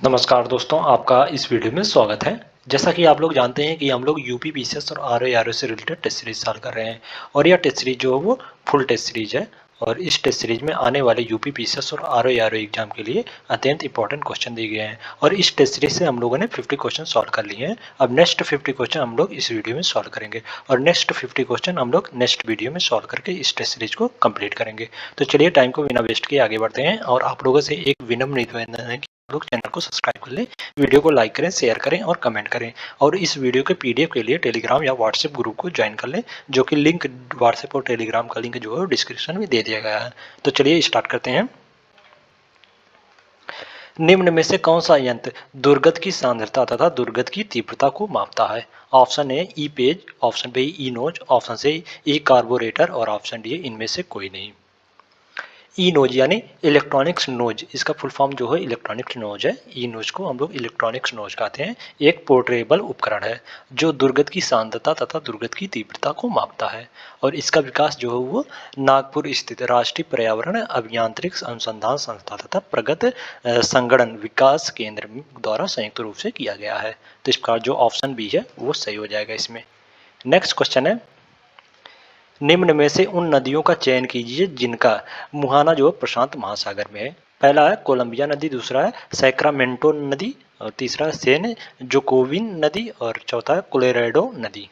नमस्कार दोस्तों, आपका इस वीडियो में स्वागत है। जैसा कि आप लोग जानते हैं कि हम लोग यूपी पीसीएस और आरओ से रिलेटेड टेस्ट सीरीज चालू कर रहे हैं और यह टेस्ट सीरीज जो है वो फुल टेस्ट सीरीज है और इस टेस्ट सीरीज में आने वाले यूपी पीसीएस और आरओ एग्जाम के लिए अत्यंत इंपॉर्टेंट क्वेश्चन दिए गए हैं और इस टेस्ट सीरीज से हम लोगों ने 50 क्वेश्चन सॉल्व कर लिए हैं। अब नेक्स्ट 50 क्वेश्चन हम लोग इस वीडियो में सॉल्व करेंगे और नेक्स्ट 50 क्वेश्चन हम लोग नेक्स्ट वीडियो में सॉल्व करके इस टेस्ट सीरीज को कंप्लीट करेंगे। तो चलिए टाइम को बिना वेस्ट किए आगे बढ़ते हैं और आप लोगों से एक विनम्र निवेदन है लोग चैनल को सब्सक्राइब कर लें, वीडियो को लाइक करें, शेयर करें और कमेंट करें और इस वीडियो के पीडीएफ के लिए टेलीग्राम या व्हाट्सएप ग्रुप को ज्वाइन कर लें, जो कि लिंक व्हाट्सएप और टेलीग्राम का लिंक जो है डिस्क्रिप्शन में दे दिया गया है। तो चलिए स्टार्ट करते हैं। निम्न में से कौन सा यंत्र दुर्गत की सांद्रता तथा दुर्गत की तीव्रता को मापता है? Option A E page, option B E nose, option C E carburettor और ऑप्शन डी इनमें से कोई नहीं। ई नोज यानी इलेक्ट्रॉनिक्स नोज, इसका फुल फॉर्म जो है इलेक्ट्रॉनिक्स नोज है। ई नोज को हम लोग इलेक्ट्रॉनिक्स नोज कहते हैं। एक पोर्टेबल उपकरण है जो दुर्गत की सांद्रता तथा दुर्गत की तीव्रता को मापता है और इसका विकास जो है वो नागपुर स्थित राष्ट्रीय पर्यावरण अभियांत्रिकी अनुसंधान संस्था तथा प्रगत संगणन विकास केंद्र द्वारा संयुक्त रूप से किया गया है। तो इस प्रकार जो ऑप्शन बी है वो सही हो जाएगा इसमें। नेक्स्ट क्वेश्चन है, निम्न में से उन नदियों का चयन कीजिए जिनका मुहाना जो है प्रशांत महासागर में है। पहला है कोलंबिया नदी, दूसरा है सैक्रामेंटो नदी और तीसरा है सेन जोकोविन नदी और चौथा है कोलोराडो नदी।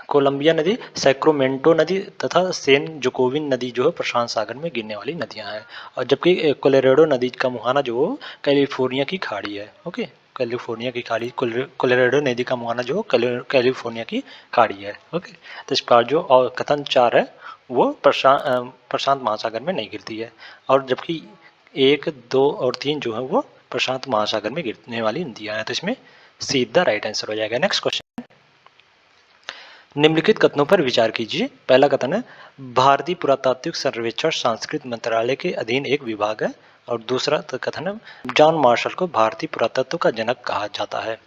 कोलंबिया नदी, सैक्रामेंटो नदी तथा सेन जोकोविन नदी जो है प्रशांत सागर में गिरने वाली नदियां हैं और जबकि कोलोराडो नदी का मुहाना जो कैलिफोर्निया की खाड़ी है। ओके, कैलिफोर्निया की खाड़ी, कोलोराडो नदी का मुहाना जो कैलिफोर्निया की खाड़ी है। ओके, तो इस प्रकार जो और कथन 4 है वो प्रशांत महासागर में नहीं गिरती है और जबकि 1, 2 और 3 जो है वो प्रशांत महासागर में गिरने वाली नदियां हैं। तो इसमें सीधा राइट आंसर हो जाएगा। नेक्स्ट क्वेश्चन, निम्नलिखित कथनों पर विचार कीजिए। पहला कथन है भारतीय पुरातात्विक सर्वेक्षण संस्कृत मंत्रालय के अधीन एक विभाग है और दूसरा कथन है जॉन मार्शल को भारतीय पुरातत्व का जनक कहा जाता है।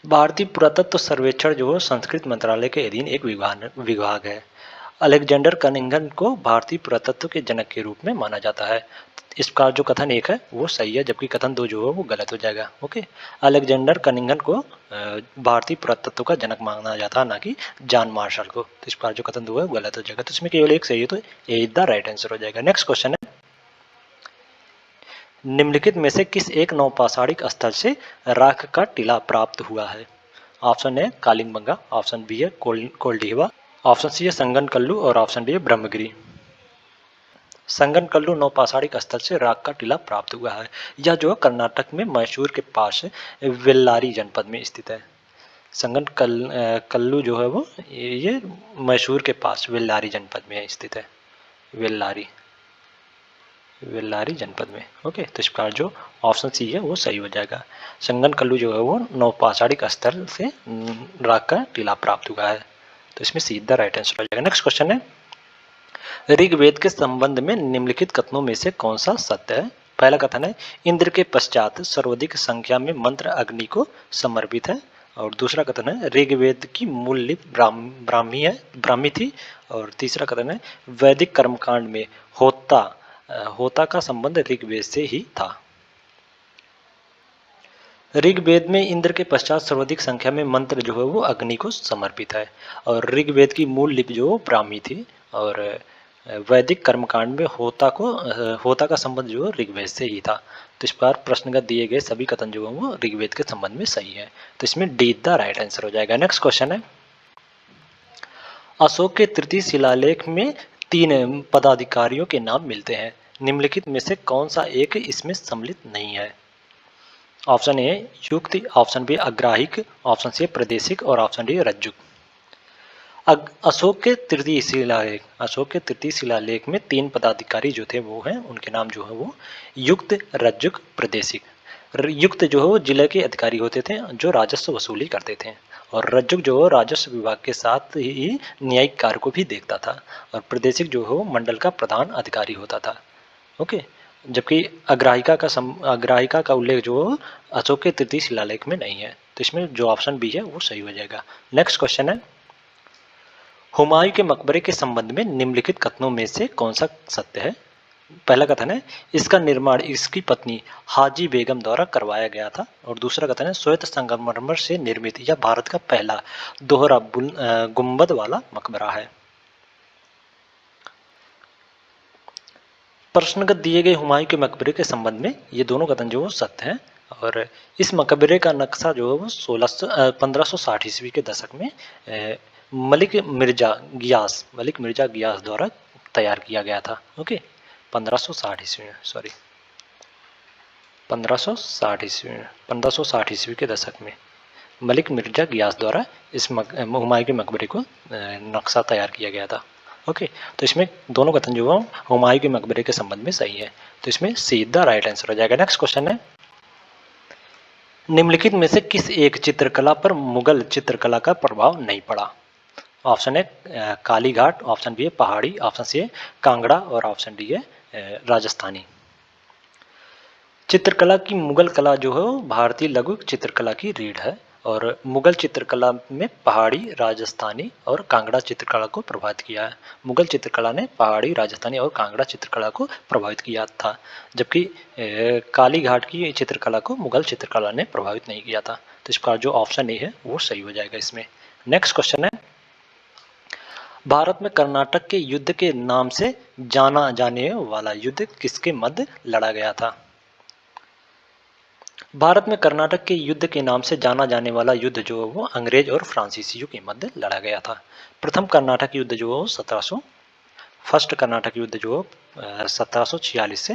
भारतीय पुरातत्व सर्वेक्षण जो है संस्कृत मंत्रालय के अधीन एक विभाग है। अलेक्जेंडर कनिंघन को भारतीय पुरातत्व के जनक के रूप में माना जाता है। इसका जो कथन 1 है वो सही है जबकि कथन 2 जो है वो गलत हो जाएगा। ओके, अलेक्जेंडर कनिंघन को भारतीय पुरातत्व का जनक माना जाता है, ना कि जॉन मार्शल को। तो इस बार जो कथन 2 है वो गलत हो जाएगा। तो इसमें केवल एक सही है, तो ए इज द राइट आंसर हो जाएगा। नेक्स्ट क्वेश्चन है, निम्नलिखित में से किस एक नौपाषाणिक स्थल से राख का टीला प्राप्त हुआ है? ऑप्शन ए कालिंगबंगा, ऑप्शन बी है कोल्डिहवा, ऑप्शन सी है संगनकल्लू और ऑप्शन डी है ब्रह्मगिरी। संगनकल्लू नौपाषाणिक स्थल से राख का टीला प्राप्त हुआ है। यह जो है कर्नाटक में मैसूर के पास वेल्लारी जनपद में स्थित है। कल्लू जो है वो ये मैसूर के पास वेल्लारी जनपद में स्थित है। वेल्लारी वेल्लारी जनपद में। ओके, तो इस प्रकार जो ऑप्शन सी है वो सही हो जाएगा। संगनकल्लू जो है वो नौपाषाणिक स्थल से राख का टीला प्राप्त हुआ है। तो इसमें सीधा राइट आंसर हो जाएगा। नेक्स्ट क्वेश्चन है, ऋग्वेद के संबंध में निम्नलिखित कथनों में से कौन सा सत्य है? पहला कथन है इंद्र के पश्चात सर्वाधिक संख्या में मंत्र अग्नि को समर्पित है और दूसरा कथन है ऋग्वेद की मूल लिपि ब्राह्मी थी और तीसरा कथन है वैदिक कर्मकांड में होता का संबंध ऋग्वेद से ही था। ऋग्वेद में इंद्र के पश्चात सर्वाधिक संख्या में मंत्र जो है वो अग्नि को समर्पित है और ऋग्वेद की मूल लिपि जो ब्राह्मी थी और वैदिक कर्मकांड में होता का संबंध जो है ऋग्वेद से ही था। तो इस बार प्रश्नगत दिए गए सभी कथन जो है वो ऋग्वेद के संबंध में सही है। तो इसमें डी द राइट आंसर हो जाएगा। नेक्स्ट क्वेश्चन है, अशोक के तृतीय शिलालेख में 3 पदाधिकारियों के नाम मिलते हैं। निम्नलिखित में से कौन सा एक इसमें सम्मिलित नहीं है? ऑप्शन ए युक्त, ऑप्शन बी अग्राहिक, ऑप्शन सी प्रादेशिक और ऑप्शन डी रज्जुक। अशोक के तृतीय शिलालेख में 3 पदाधिकारी जो थे वो हैं, उनके नाम जो है वो युक्त, रज्जुक, प्रादेशिक। युक्त जो है वो जिले के अधिकारी होते थे जो राजस्व वसूली करते थे और रज्जुक जो है राजस्व विभाग के साथ ही न्यायिक कार्य को भी देखता था और प्रादेशिक जो है वो मंडल का प्रधान अधिकारी होता था। ओके, जबकि अग्राहिका का उल्लेख जो अशोक के तृतीय शिलालेख में नहीं है। तो इसमें जो ऑप्शन बी है वो सही हो जाएगा। नेक्स्ट क्वेश्चन है, हुमायूं के मकबरे के संबंध में निम्नलिखित कथनों में से कौन सा सत्य है? पहला कथन है इसका निर्माण इसकी पत्नी हाजी बेगम द्वारा करवाया गया था, और दूसरा कथन है श्वेत संगमरमर से निर्मित यह भारत का पहला दोहरा गुंबद वाला मकबरा है। प्रश्नगत दिए गए हुमायूं के मकबरे के संबंध में ये दोनों कथन जो सत्य हैं, और इस मकबरे का नक्शा जो है वो 1560 ईस्वी के दशक में मलिक मिर्जा गियास द्वारा तैयार किया गया था। ओके, 1560 ईस्वी में, सॉरी 1560 ईस्वी के दशक में मलिक मिर्जा गियास द्वारा इस हुमायूं के मकबरे को नक्शा तैयार किया गया था। ओके, तो इसमें दोनों कथन जो है हुमायूं के मकबरे के संबंध में सही है, तो इसमें सीधा राइट आंसर हो जाएगा। नेक्स्ट क्वेश्चन है निम्नलिखित में से किस एक चित्रकला पर मुगल चित्रकला का प्रभाव नहीं पड़ा? ऑप्शन है काली घाट, ऑप्शन बी है पहाड़ी, ऑप्शन सी है कांगड़ा, और ऑप्शन डी है राजस्थानी। चित्रकला की मुगल कला जो है वो भारतीय लघु चित्रकला की रीढ़ है, और मुगल चित्रकला में पहाड़ी, राजस्थानी और कांगड़ा चित्रकला को प्रभावित किया है। मुगल चित्रकला ने पहाड़ी, राजस्थानी और कांगड़ा चित्रकला को प्रभावित किया था, जबकि काली घाट की चित्रकला को मुगल चित्रकला ने प्रभावित नहीं किया था। तो इसका जो ऑप्शन ए है वो सही हो जाएगा इसमें। नेक्स्ट क्वेश्चन है भारत में कर्नाटक के युद्ध के नाम से जाना जाने वाला युद्ध किसके मध्य लड़ा गया था? भारत में कर्नाटक के युद्ध के नाम से जाना जाने वाला युद्ध जो है वो अंग्रेज और फ्रांसीसियों के मध्य लड़ा गया था। प्रथम कर्नाटक युद्ध जो है वो 1700 फर्स्ट कर्नाटक युद्ध जो 1746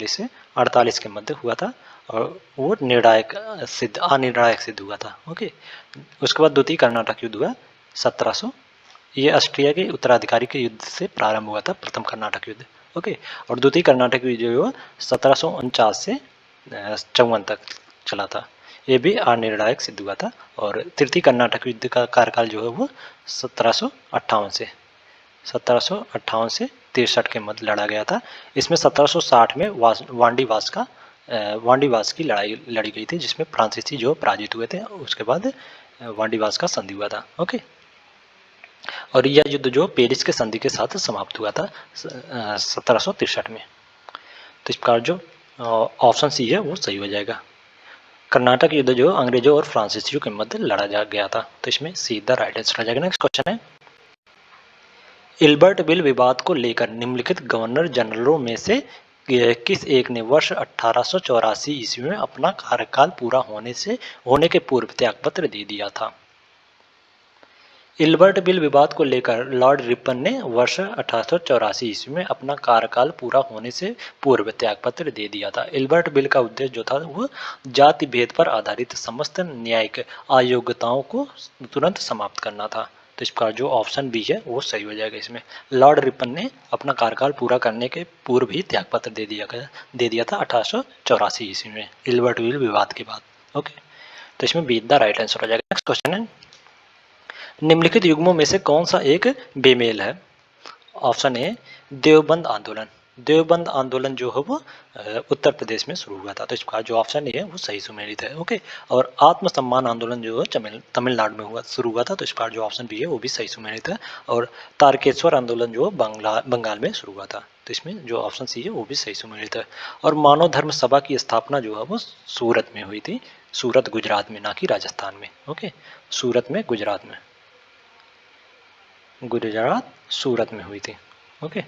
से 48 के मध्य हुआ था, और वो अनिर्णायक सिद्ध हुआ था। ओके, उसके बाद द्वितीय कर्नाटक युद्ध हुआ 1700, ये ऑस्ट्रिया के उत्तराधिकारी के युद्ध से प्रारंभ हुआ था प्रथम कर्नाटक युद्ध। ओके, और द्वितीय कर्नाटक युद्ध जो है 1749 से 54 तक चला था, ये भी अनिर्णायक सिद्ध हुआ था। और तृतीय कर्नाटक युद्ध का कार्यकाल जो है वो 1758 से 63 के मध्य लड़ा गया था। इसमें 1760 में वांडीवास की लड़ाई लड़ी गई थी, जिसमें फ्रांसीसी जो पराजित हुए थे। उसके बाद वांडीवास का संधि हुआ था। ओके, और यह युद्ध जो पेरिस के संधि के साथ समाप्त हुआ था 1763 में। तो इस प्रकार जो ऑप्शन सी है वो सही हो जाएगा। कर्नाटक युद्ध जो अंग्रेजों और फ्रांसीसियों के मध्य लड़ा जा गया था, तो इसमें सीधा राइट आंसर आ जाएगा। नेक्स्ट क्वेश्चन है इल्बर्ट बिल विवाद को लेकर निम्नलिखित गवर्नर जनरलों में से किस एक ने वर्ष 1884 ईस्वी में अपना कार्यकाल पूरा होने के पूर्व त्यागपत्र दे दिया था? इल्बर्ट बिल विवाद को लेकर लॉर्ड रिपन ने वर्ष 1884 ईस्वी में अपना कार्यकाल पूरा होने से पूर्व त्यागपत्र दे दिया था। इल्बर्ट बिल का उद्देश्य जो था वह जाति भेद पर आधारित समस्त न्यायिक अयोग्यताओं को तुरंत समाप्त करना था। तो इस प्रकार जो ऑप्शन बी है वो सही हो जाएगा इसमें। लॉर्ड रिपन ने अपना कार्यकाल पूरा करने के पूर्व ही त्यागपत्र दे दिया था 1884 ईस्वी में इल्बर्ट बिल विवाद के बाद। ओके, तो इसमें बी द राइट आंसर हो जाएगा। नेक्स्ट क्वेश्चन है निम्नलिखित युग्मों में से कौन सा एक बेमेल है? ऑप्शन ए देवबंद आंदोलन। देवबंद आंदोलन जो है वो उत्तर प्रदेश में शुरू हुआ था, तो इसका जो ऑप्शन ए है वो सही सुमेलित है। ओके, और आत्मसम्मान आंदोलन जो है तमिलनाडु में शुरू हुआ था, तो इसका जो ऑप्शन बी है वो भी सही सुमेलित है। और तारकेश्वर आंदोलन जो बंगाल में शुरू हुआ था, तो इसमें जो ऑप्शन सी है वो भी सही सुमेलित है। और मानव धर्म सभा की स्थापना जो है वो सूरत में हुई थी, सूरत गुजरात में, ना कि राजस्थान में। ओके, सूरत में गुजरात सूरत में हुई थी। ओके,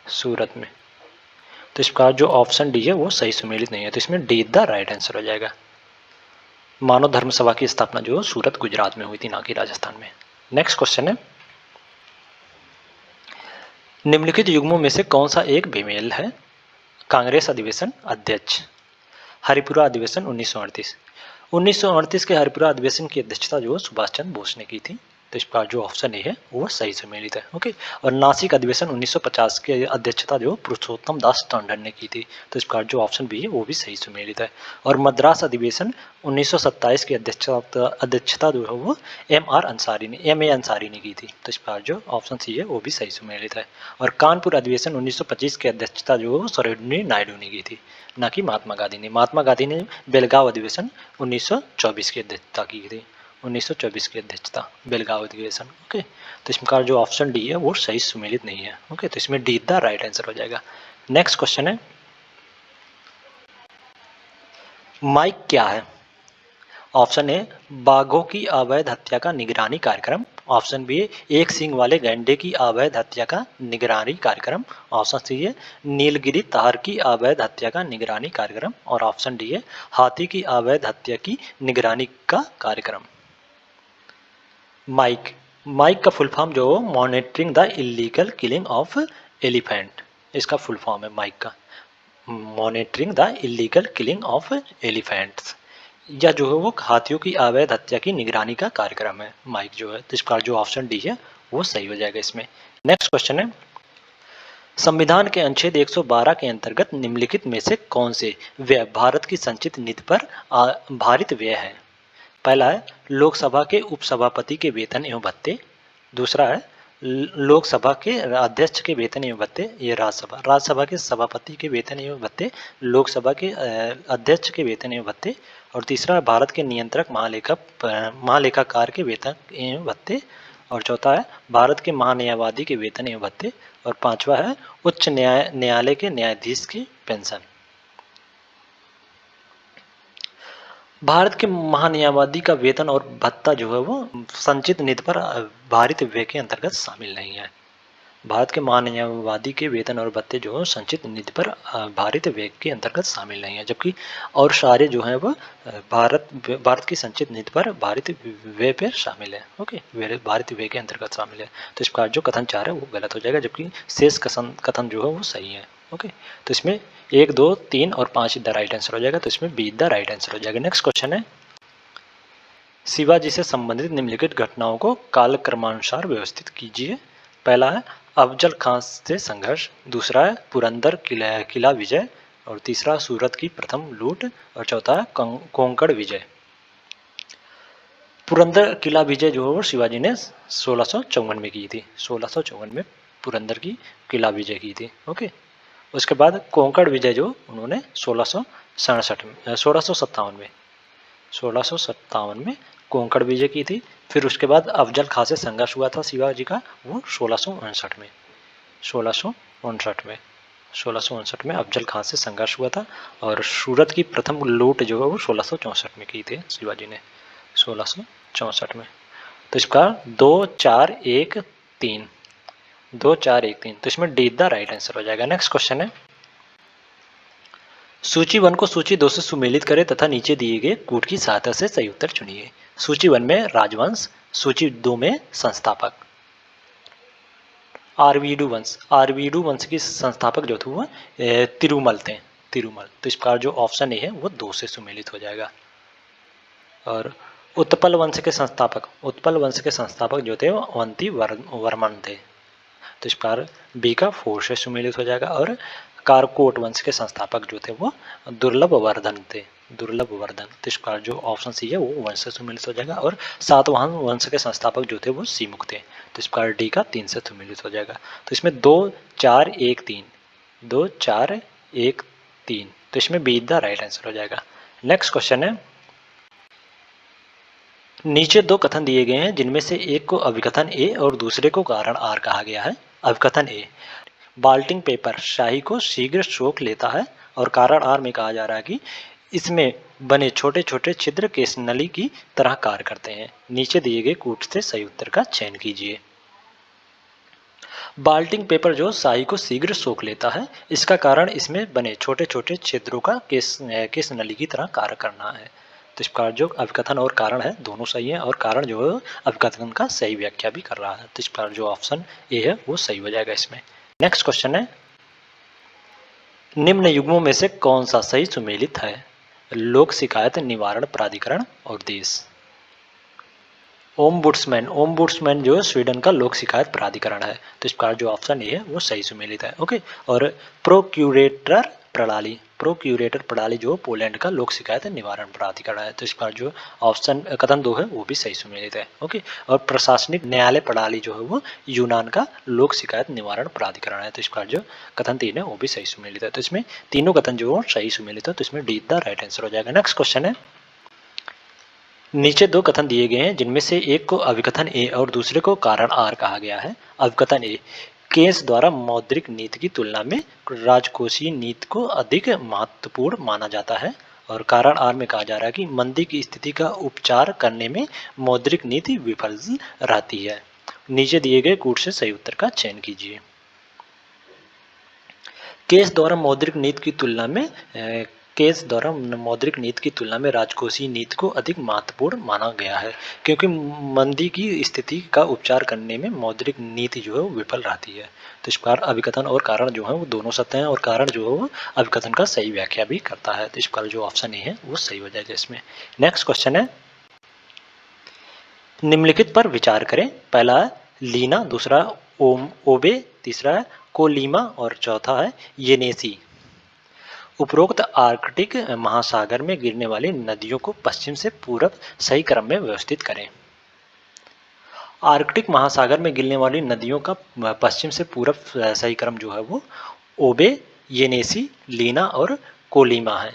सूरत में। तो इसका जो ऑप्शन डी है वो सही सुमेलित नहीं है, तो इसमें डी द राइट आंसर हो जाएगा। मानव धर्म सभा की स्थापना जो सूरत गुजरात में हुई थी, ना कि राजस्थान में। नेक्स्ट क्वेश्चन है निम्नलिखित युग्मों में से कौन सा एक बेमेल है? कांग्रेस अधिवेशन अध्यक्ष। हरिपुरा अधिवेशन 1938 के हरिपुरा अधिवेशन की अध्यक्षता जो सुभाष चंद्र बोस ने की थी, तो इसका जो ऑप्शन ए है वो सही सम्मिलित है। ओके, और नासिक अधिवेशन 1950 की अध्यक्षता जो पुरुषोत्तम दास टंडन ने की थी, तो इसका जो ऑप्शन बी है वो भी सही सम्मिलित है। और मद्रास अधिवेशन 1927 की अध्यक्षता जो है वो एम ए अंसारी ने की थी, तो इसका जो ऑप्शन सी है वो भी सही सम्मिलित है। और कानपुर अधिवेशन 1925 की अध्यक्षता जो सरोजिनी नायडू ने की थी, ना कि महात्मा गांधी ने। महात्मा गांधी ने बेलगांव अधिवेशन 1924 की अध्यक्षता की थी। 1924 की अध्यक्षता, बेलगावी अधिवेशन। ओके, तो इसमें जो ऑप्शन डी है वो सही सुमेलित नहीं है। ओके, तो इसमें डी द राइट आंसर हो जाएगा। नेक्स्ट क्वेश्चन है, माइक क्या है? ऑप्शन ए, बाघों की अवैध हत्या का निगरानी कार्यक्रम। ऑप्शन बी, एक सींग वाले गैंडे की अवैध हत्या का निगरानी कार्यक्रम। ऑप्शन सी है, नीलगिरी तार की अवैध हत्या का निगरानी कार्यक्रम। और ऑप्शन डी है, हाथी की अवैध हत्या की निगरानी का कार्यक्रम। माइक, माइक का फुल फॉर्म जो monitoring the illegal killing of elephant, इसका फुल फॉर्म है माइक का, monitoring the illegal killing of elephants. या जो है वो हाथियों की अवैध हत्या की निगरानी का कार्यक्रम है माइक जो है। तो इसका जो ऑप्शन डी है वो सही हो जाएगा इसमें। नेक्स्ट क्वेश्चन है, संविधान के अनुच्छेद 112 के अंतर्गत निम्नलिखित में से कौन से व्यय भारत की संचित निधि पर भारित व्यय है? पहला है लोकसभा के उपसभापति के वेतन एवं भत्ते। दूसरा है लोकसभा के अध्यक्ष के वेतन एवं भत्ते, ये राज्यसभा के सभापति के वेतन एवं भत्ते, लोकसभा के अध्यक्ष के वेतन एवं भत्ते। और तीसरा है भारत के नियंत्रक महालेखाकार के वेतन एवं भत्ते। और चौथा है भारत के महान्यायवादी के वेतन एवं भत्ते। और पांचवा है उच्च न्यायालय के न्यायाधीश की पेंशन। भारत के महान्यायवादी का वेतन और भत्ता जो है वो संचित निधि पर भारित व्यय के अंतर्गत शामिल नहीं है। भारत के महान्यायवादी के वेतन और भत्ते जो है संचित निधि पर भारित व्यय के अंतर्गत शामिल नहीं है, जबकि और सारे जो है वो भारत की संचित निधि पर भारित व्यय पर शामिल है। ओके, भारित व्यय के अंतर्गत शामिल है। तो इस प्रकार जो कथन 4 है वो गलत हो जाएगा, जबकि शेष कथन जो है वो सही है। ओके, तो इसमें 1, 2, 3 और 5 द राइट आंसर हो जाएगा। तो इसमें बी द राइट आंसर हो जाएगा। नेक्स्ट क्वेश्चन है, शिवाजी से संबंधित निम्नलिखित घटनाओं को कालक्रमानुसार व्यवस्थित कीजिए। पहला है अफजल खां से संघर्ष। दूसरा है पुरंदर किला विजय। और तीसरा सूरत की प्रथम लूट। और चौथा है कोंकण विजय। पुरंदर किला विजय जो है वो शिवाजी ने 1654 में की थी। 1654 में पुरंदर की किला विजय की थी। ओके, उसके बाद कोंकण विजय जो उन्होंने 1657 में कोंकण विजय की थी। फिर उसके बाद अफजल खां से संघर्ष हुआ था शिवाजी का, वो 1659 में 1659 में अफजल खां से संघर्ष हुआ था। और सूरत की प्रथम लूट जो है वो 1664 में की थी शिवाजी ने, 1664 में। तो इसका 2, 4, 1, 3, 2, 4, 1, 3, तो इसमें डी द राइट आंसर हो जाएगा। नेक्स्ट क्वेश्चन है, सूची 1 को सूची 2 से सुमेलित करें तथा नीचे दिए गए कूट की सहायता से सही उत्तर चुनिए। सूची 1 में राजवंश, सूची 2 में संस्थापक। आरवीडू वंश की संस्थापक जो थे वो तिरुमल थे, तिरुमल। तो इस प्रकार जो ऑप्शन ए है वो 2 से सुमेलित हो जाएगा। और उत्पल वंश के संस्थापक जो थे वो अवंती वर्मन थे। तो इस प्रकार बी का 4 से सुमेलित हो जाएगा। और कारकोट वंश के संस्थापक जो थे वो दुर्लभ वर्धन थे, दुर्लभ वर्धन। तो इस प्रकार जो ऑप्शन सी है वो 1 से सुमेलित हो जाएगा। और सातवाहन वंश के संस्थापक जो थे वो सीमुख थे। तो इस प्रकार डी का 3 से सुमेलित हो जाएगा। तो इसमें 2, 4, 1, 3, 2, 4, 1, 3, तो इसमें बी द राइट आंसर हो जाएगा। नेक्स्ट क्वेश्चन है, नीचे 2 कथन दिए गए हैं जिनमें से एक को अभिकथन ए और दूसरे को कारण आर कहा गया है। अभिकथन ए, बाल्टिंग पेपर शाही को शीघ्र सोख लेता है। और कारण आर में कहा जा रहा है कि इसमें बने छोटे छोटे छिद्र केस नली की तरह कार्य करते हैं। नीचे दिए गए कूट से सही उत्तर का चयन कीजिए। बाल्टिंग पेपर जो शाही को शीघ्र सोख लेता है, इसका कारण इसमें बने छोटे छोटे छिद्रों का केस नली की तरह कार्य करना है। तो इस प्रकार जो अभिकथन और कारण है दोनों सही है। और कारण जो है अभिकथन का सही व्याख्या भी कर रहा है। तो इस प्रकार जो ऑप्शन ए है वो सही हो जाएगा इसमें। नेक्स्ट क्वेश्चन है, निम्न युग्मों में से कौन सा सही सुमेलित है? लोक शिकायत निवारण प्राधिकरण और देश। ओम्बुड्समैन जो है स्वीडन का लोक शिकायत प्राधिकरण है। तो इस प्रकार जो ऑप्शन ए है वो सही सुमेलित है। ओके, और प्रोक्यूरेटर प्रणाली जो पोलैंड का लोक शिकायत निवारण प्राधिकरण है। तो इस प्रकार जो ऑप्शन कथन 2 है वो भी सही सुमेलित है। ओके, और प्रशासनिक न्यायालय प्रणाली जो है वो यूनान का लोक शिकायत निवारण प्राधिकरण है। तो इस प्रकार जो कथन 3 है वो भी सही सुमेलित है। तो इसमें तीनों कथन जो सही सुमेलित है। तो इसमें डी द राइट आंसर हो जाएगा। नेक्स्ट क्वेश्चन है, नीचे दो कथन दिए गए हैं जिनमें से एक को अभिकथन ए और दूसरे को कारण आर कहा गया है। अभिकथन ए, केस द्वारा मौद्रिक नीति की तुलना में राजकोषीय नीति को अधिक महत्वपूर्ण माना जाता है। और कारण आर में कहा जा रहा है कि मंदी की स्थिति का उपचार करने में मौद्रिक नीति विफल रहती है। नीचे दिए गए कूट से सही उत्तर का चयन कीजिए। केस द्वारा मौद्रिक नीति की तुलना में केस द्वारा मौद्रिक नीति की तुलना में राजकोषीय नीति को अधिक महत्वपूर्ण माना गया है, क्योंकि मंदी की स्थिति का उपचार करने में मौद्रिक नीति जो है वो विफल रहती है। तो इस प्रकार अभिकथन और कारण जो है वो दोनों सत्य हैं और कारण जो है वो अभिकथन का सही व्याख्या भी करता है। तो इस प्रकार जो ऑप्शन ए है वो सही हो जाएगा इसमें। नेक्स्ट क्वेश्चन है, निम्नलिखित पर विचार करें। पहला है लीना, दूसरा ओबे, तीसरा है कोलीमा और चौथा है येनेसी। उपरोक्त आर्कटिक महासागर में गिरने वाली नदियों को पश्चिम से पूरब सही क्रम में व्यवस्थित करें। आर्कटिक महासागर में गिरने वाली नदियों का पश्चिम से पूरब सही क्रम जो है वो ओबे, येनेसी, लीना और कोलीमा है।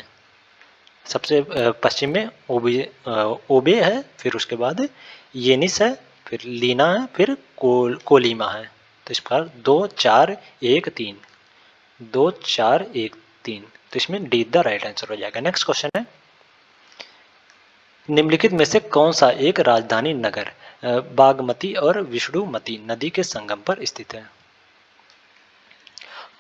सबसे पश्चिम में ओबे है, फिर उसके बाद येनिस है, फिर लीना है, फिर कोलीमा है। तो इस प्रकार 2 4 1 3 2 4 1 3, तो इसमें डी द राइट आंसर हो जाएगा। नेक्स्ट क्वेश्चन है, निम्नलिखित में से कौन सा एक राजधानी नगर बागमती और विष्णुमती नदी के संगम पर स्थित है।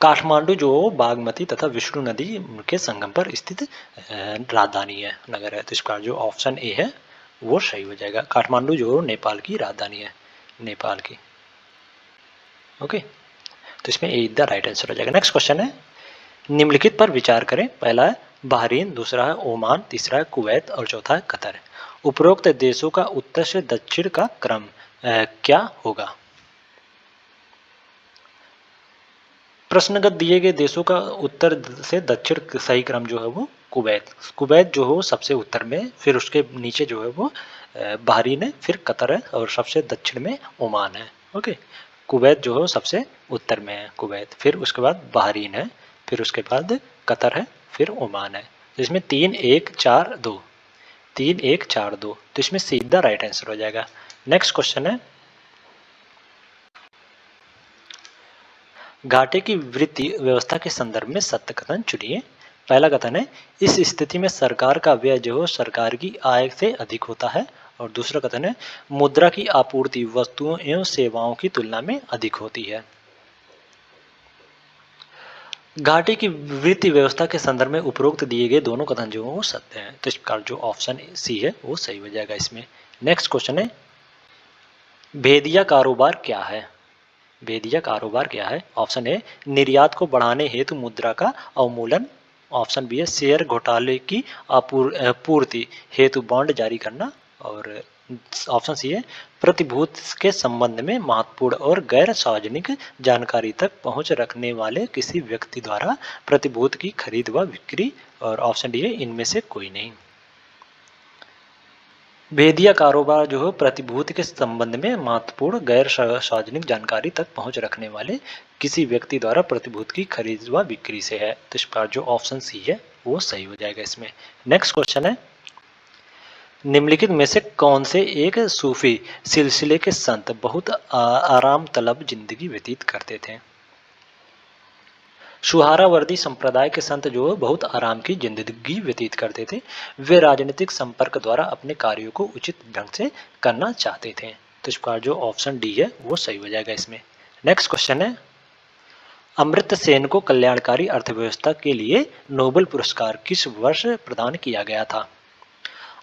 काठमांडू जो बागमती तथा विष्णु नदी के संगम पर स्थित राजधानी है, नगर है। तो इसका जो ऑप्शन ए है वो सही हो जाएगा। काठमांडू जो नेपाल की राजधानी है, नेपाल की। ओके, तो इसमें ए द राइट आंसर हो जाएगा। नेक्स्ट क्वेश्चन है, निम्नलिखित पर विचार करें। पहला है बहरीन, दूसरा है ओमान, तीसरा है कुवैत और चौथा है कतर। उपरोक्त देशों का उत्तर से दक्षिण का क्रम क्या होगा। प्रश्नगत दिए गए देशों का उत्तर से दक्षिण सही क्रम जो है वो कुवैत जो हो सबसे उत्तर में, फिर उसके नीचे जो है वो बहरीन है, फिर कतर है और सबसे दक्षिण में ओमान है। ओके, कुवैत जो है सबसे उत्तर में है कुवैत, फिर उसके बाद बहरीन है, फिर उसके बाद कतर है, फिर ओमान है। तो इसमें 3 1 4 2 3 1 4 2, तो इसमें सीधा राइट आंसर हो जाएगा। नेक्स्ट क्वेश्चन है, घाटे की वृत्ति व्यवस्था के संदर्भ में सत्य कथन चुनिए। पहला कथन है, इस स्थिति में सरकार का व्यय जो है सरकार की आय से अधिक होता है। और दूसरा कथन है, मुद्रा की आपूर्ति वस्तुओं एवं सेवाओं की तुलना में अधिक होती है। घाटे की वृत्ति व्यवस्था के संदर्भ में उपरोक्त दिए गए दोनों कथन जो है वो सत्य हैं। तो इस प्रकार जो ऑप्शन सी है वो सही हो जाएगा इसमें। नेक्स्ट क्वेश्चन है, भेदिया कारोबार क्या है। भेदिया कारोबार क्या है। ऑप्शन ए, निर्यात को बढ़ाने हेतु मुद्रा का अवमूलन। ऑप्शन बी है, शेयर घोटाले की पूर्ति हेतु बॉन्ड जारी करना। और ऑप्शन सी है, प्रतिभूति के संबंध में महत्वपूर्ण और गैर सार्वजनिक जानकारी तक पहुंच रखने वाले किसी व्यक्ति द्वारा प्रतिभूति की खरीद व बिक्री। और ऑप्शन डी है, इनमें से कोई नहीं। भेदिया कारोबार जो है प्रतिभूति के संबंध में महत्वपूर्ण गैर सार्वजनिक जानकारी तक पहुंच रखने वाले किसी व्यक्ति द्वारा प्रतिभूति की खरीद व बिक्री से है। तो इस पर जो ऑप्शन सी है वो सही हो जाएगा इसमें। नेक्स्ट क्वेश्चन है, निम्नलिखित में से कौन से एक सूफी सिलसिले के संत बहुत आराम तलब जिंदगी व्यतीत करते थे। सुहारावर्दी संप्रदाय के संत जो बहुत आराम की जिंदगी व्यतीत करते थे। वे राजनीतिक संपर्क द्वारा अपने कार्यों को उचित ढंग से करना चाहते थे। तो इस प्रकार जो ऑप्शन डी है वो सही हो जाएगा इसमें। नेक्स्ट क्वेश्चन है, अमर्त्य सेन को कल्याणकारी अर्थव्यवस्था के लिए नोबेल पुरस्कार किस वर्ष प्रदान किया गया था।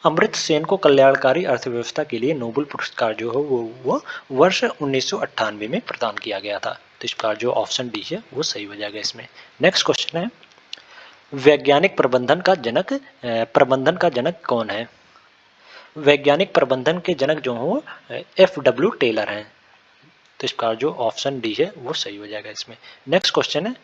अमर्त्य सेन को कल्याणकारी अर्थव्यवस्था के लिए नोबेल पुरस्कार जो है वो वर्ष 1998 में प्रदान किया गया था। तो इस प्रकार जो ऑप्शन डी है वो सही हो जाएगा इसमें। नेक्स्ट क्वेश्चन है, वैज्ञानिक प्रबंधन का जनक कौन है। वैज्ञानिक प्रबंधन के जनक जो हो FW टेलर हैं। तो इस प्रकार जो ऑप्शन डी है वो सही हो जाएगा इसमें। नेक्स्ट क्वेश्चन है,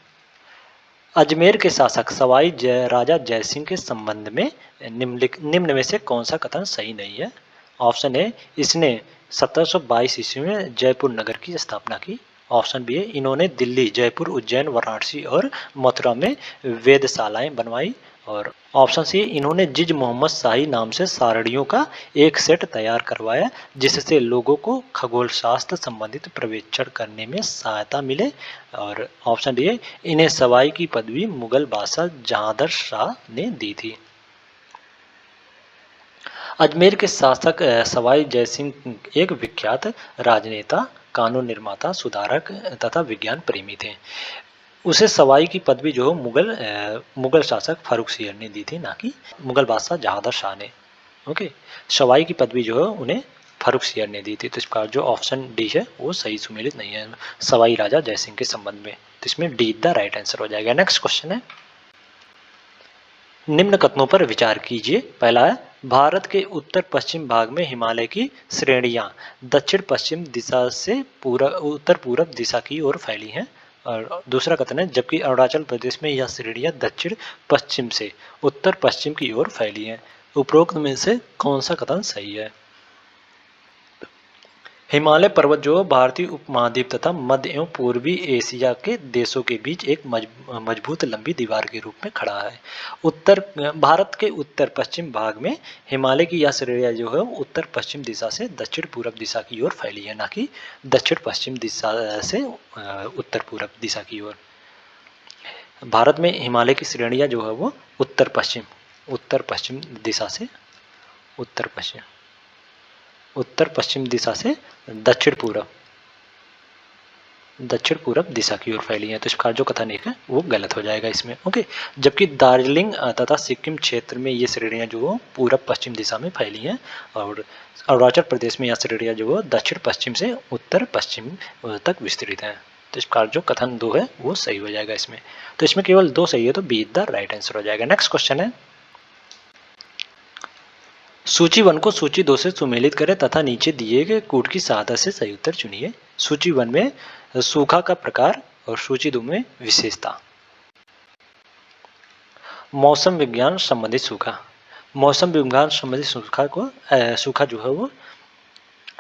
अजमेर के शासक सवाई राजा जयसिंह के संबंध में निम्न में से कौन सा कथन सही नहीं है। ऑप्शन ए, इसने 1722 ईस्वी में जयपुर नगर की स्थापना की। ऑप्शन बी है, इन्होंने दिल्ली, जयपुर, उज्जैन, वाराणसी और मथुरा में वेधशालाएं बनवाई। और ऑप्शन सी, इन्होंने जिज मोहम्मद शाही नाम से सारणियों का एक सेट तैयार करवाया जिससे लोगों को खगोल शास्त्र संबंधित पर्यवेक्षण करने में सहायता मिले। और ऑप्शन डी है, इन्हें सवाई की पदवी मुगल बादशाह जहांदर शाह ने दी थी। अजमेर के शासक सवाई जयसिंह एक विख्यात राजनेता, कानून निर्माता, सुधारक तथा विज्ञान प्रेमी थे। उसे सवाई की पदवी जो है मुगल शासक फारूक सियर ने दी थी, ना कि मुगल बादशाह जहांदर शाह ने। ओके, सवाई की पदवी जो है उन्हें फारूक सियर ने दी थी। तो इसका जो ऑप्शन डी है वो सही सुमेलित नहीं है सवाई राजा जयसिंह के संबंध में। तो इसमें डी द राइट आंसर हो जाएगा। नेक्स्ट क्वेश्चन है, निम्न कथनों पर विचार कीजिए। पहला है, भारत के उत्तर पश्चिम भाग में हिमालय की श्रेणियां दक्षिण पश्चिम दिशा से उत्तर पूरब दिशा की ओर फैली हैं। और दूसरा कथन है, जबकि अरुणाचल प्रदेश में यह श्रेणियां दक्षिण पश्चिम से उत्तर पश्चिम की ओर फैली हैं। उपरोक्त में से कौन सा कथन सही है? हिमालय पर्वत जो भारतीय उपमहाद्वीप तथा मध्य एवं पूर्वी एशिया के देशों के बीच एक मजबूत लंबी दीवार के रूप में खड़ा है। भारत के उत्तर पश्चिम भाग में हिमालय की यह श्रेणियां जो है उत्तर पश्चिम दिशा से दक्षिण पूरब दिशा की ओर फैली है, ना कि दक्षिण पश्चिम दिशा से उत्तर पूरब दिशा की ओर। भारत में हिमालय की श्रेणियां जो है वो उत्तर पश्चिम दिशा से उत्तर पश्चिम दिशा से दक्षिण पूरब दिशा की ओर फैली है। तो इसका जो कथन एक है वो गलत हो जाएगा इसमें। ओके, जबकि दार्जिलिंग तथा सिक्किम क्षेत्र में ये श्रेणियां जो वो पूरब पश्चिम दिशा में फैली हैं और अरुणाचल प्रदेश में यह श्रेणियां जो वो दक्षिण पश्चिम से उत्तर पश्चिम तक विस्तृत हैं। तो इसका जो कथन 2 है वो सही हो जाएगा इसमें। तो इसमें केवल 2 सही है, तो बी द राइट आंसर हो जाएगा। नेक्स्ट क्वेश्चन है, सूची 1 को सूची 2 से सुमेलित करें तथा नीचे दिए गए कूट की सहायता से सही उत्तर चुनिए। सूची 1 में सूखा का प्रकार और सूची 2 में विशेषता। मौसम विज्ञान संबंधित सूखा। मौसम विज्ञान संबंधित सूखा जो है वो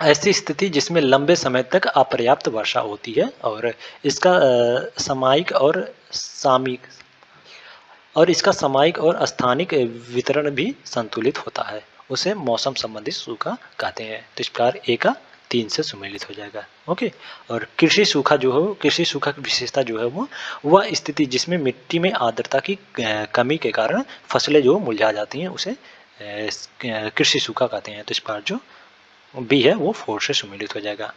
ऐसी स्थिति जिसमें लंबे समय तक अपर्याप्त वर्षा होती है और इसका सामयिक और स्थानिक वितरण भी संतुलित होता है, उसे मौसम संबंधित सूखा कहते हैं। तो इस प्रकार ए का 3 से सुमेलित हो जाएगा। ओके, और कृषि सूखा की विशेषता जो है वो वह स्थिति जिसमें मिट्टी में आर्द्रता की कमी के कारण फसलें जो मुरझा जाती हैं उसे कृषि सूखा कहते हैं। तो इस प्रकार जो बी है वो 4 से सुमेलित हो जाएगा।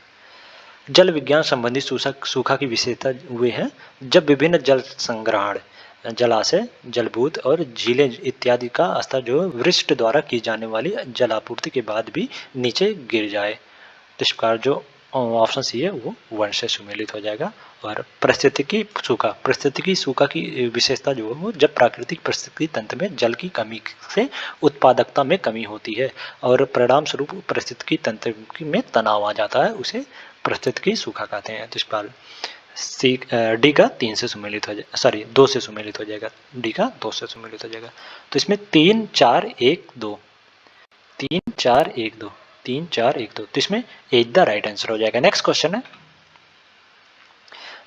जल विज्ञान संबंधी सूखा की विशेषता वे है जब विभिन्न जल संग्रहण, जलाशय, जलभूत और झीलें इत्यादि का स्तर जो वृष्टि द्वारा की जाने वाली जलापूर्ति के बाद भी नीचे गिर जाए। तो इस प्रकार जो ऑप्शन सी है वो 1 से सुमेलित हो जाएगा। और पारिस्थितिकी सूखा की विशेषता जो है वो जब प्राकृतिक पारिस्थितिकी तंत्र में जल की कमी से उत्पादकता में कमी होती है और परिणाम स्वरूप पारिस्थितिकी तंत्र में तनाव आ जाता है, उसे पारिस्थितिकी सूखा कहते हैं। तो इस प्रकार डी का 2 से सुमेलित हो जाएगा। डी का 2 से सुमेलित हो जाएगा। तो इसमें 3 4 1 2 तो इसमें ए द राइट आंसर हो जाएगा। नेक्स्ट क्वेश्चन है,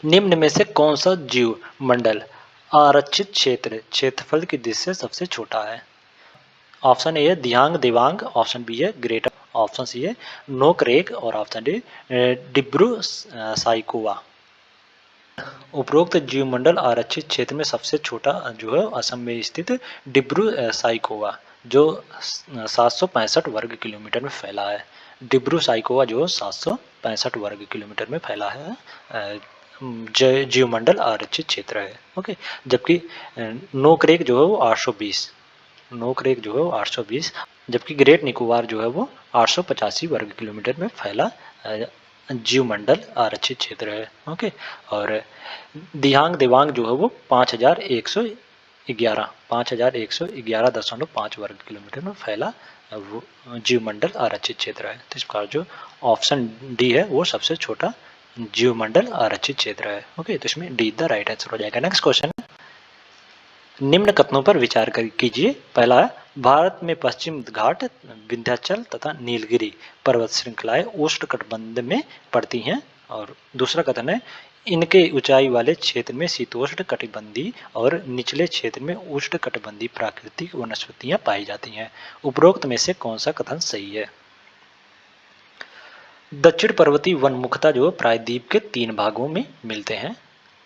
निम्न में से कौन सा जीव मंडल आरक्षित क्षेत्रफल की दृष्टि से सबसे छोटा है? ऑप्शन ए है दियांग देवांग, ऑप्शन बी है ग्रेटर, ऑप्शन सी है नोकरेक और ऑप्शन डी डिब्रू साइकोवा। उपरोक्त जीवमंडल आरक्षित क्षेत्र में सबसे छोटा जो है असम में स्थित डिब्रू साइकोवा जो 765 वर्ग किलोमीटर में फैला है। डिब्रू साइकोवा जो 765 वर्ग किलोमीटर में फैला है जीवमंडल आरक्षित क्षेत्र है। ओके, जबकि नोकरेक जो है वो 820, जबकि ग्रेट निकोबार जो है वो 885 वर्ग किलोमीटर में फैला जीवमंडल आरक्षित क्षेत्र है। ओके, और दिहांग देवांग जो है वो 5111.5 वर्ग किलोमीटर में फैला वो जीवमंडल आरक्षित क्षेत्र है। तो इस प्रकार जो ऑप्शन डी है वो सबसे छोटा जीवमंडल आरक्षित क्षेत्र है। ओके, तो इसमें डी द राइट आंसर हो जाएगा। नेक्स्ट क्वेश्चन, निम्न कथनों पर विचार कीजिए। पहला है, भारत में पश्चिम घाट, विंध्याचल तथा नीलगिरी पर्वत श्रृंखलाएं उष्णकटिबंध में पड़ती हैं। और दूसरा कथन है, इनके ऊंचाई वाले क्षेत्र में शीतोष्ण कटिबंधीय और निचले क्षेत्र में उष्ण कटिबंधीय प्राकृतिक वनस्पतियां पाई जाती हैं। उपरोक्त में से कौन सा कथन सही है? दक्षिण पर्वतीय वन मुख्यतः जो प्रायद्वीप के 3 भागों में मिलते हैं: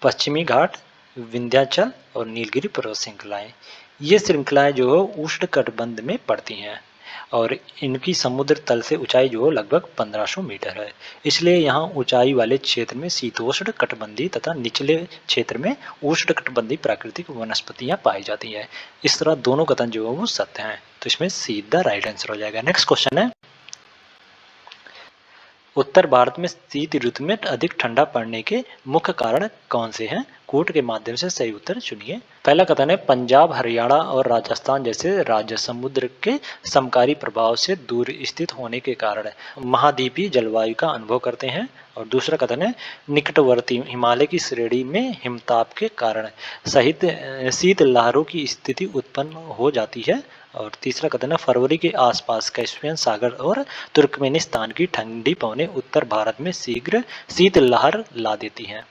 पश्चिमी घाट, विंध्याचल और नीलगिरी पर्वत श्रृंखलाएं। ये श्रृंखलाएं जो है उष्ण कटिबंध में पड़ती हैं और इनकी समुद्र तल से ऊंचाई जो लगभग 1500 मीटर है। इसलिए यहाँ ऊंचाई वाले क्षेत्र में शीतोष्ण कटिबंधीय तथा निचले क्षेत्र में उष्ण कटिबंधीय प्राकृतिक वनस्पतियां पाई जाती हैं। इस तरह दोनों कथन जो है वो सत्य हैं, तो इसमें सीधा राइट आंसर हो जाएगा। नेक्स्ट क्वेश्चन है, उत्तर भारत में शीत ऋतु में अधिक ठंडा पड़ने के मुख्य कारण कौन से हैं? कोट के माध्यम से सही उत्तर चुनिए। पहला कथन है, पंजाब, हरियाणा और राजस्थान जैसे राज्य समुद्र के समकारी प्रभाव से दूर स्थित होने के कारण महाद्वीपीय जलवायु का अनुभव करते हैं। और दूसरा कथन है, निकटवर्ती हिमालय की श्रेणी में हिमताप के कारण सहित शीत लहरों की स्थिति उत्पन्न हो जाती है। और तीसरा कथन है, फरवरी के आसपास कैस्पियन सागर और तुर्कमेनिस्तान की ठंडी पवनें उत्तर भारत में शीघ्र शीत लहर ला देती हैं।